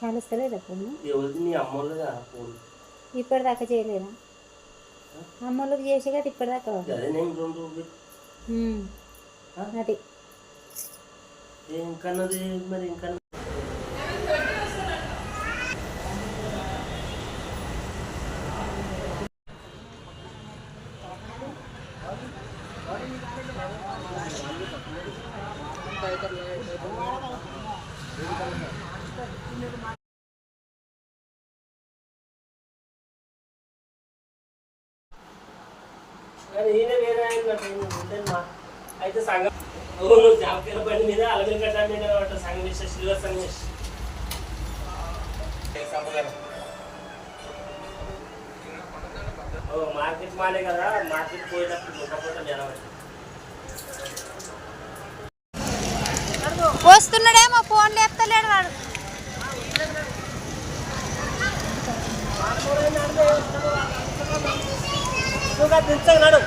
కాలుస్తలేదా phone? నీ అమ్మోళ్ళదా phone? ఇప్పటిదాకా చేయలేదా? అమ్మోళ్ళకి చేసే కదా ఇప్పటిదాకా. అదే నేను 2 అది ఇంకన్నది మరి ఇంకా అయితే సంఘం జాబ్ బండి మీద అలగిన గడ్డ మీద సంఘం సిల్వర్ సంఘం మార్కెట్ మాలే కదా, మార్కెట్ పోయేటప్పుడు ముఖపోతే జనం వస్తున్నాడేమో, ఫోన్ లేపుతలేడు వాడు. దించగలడు.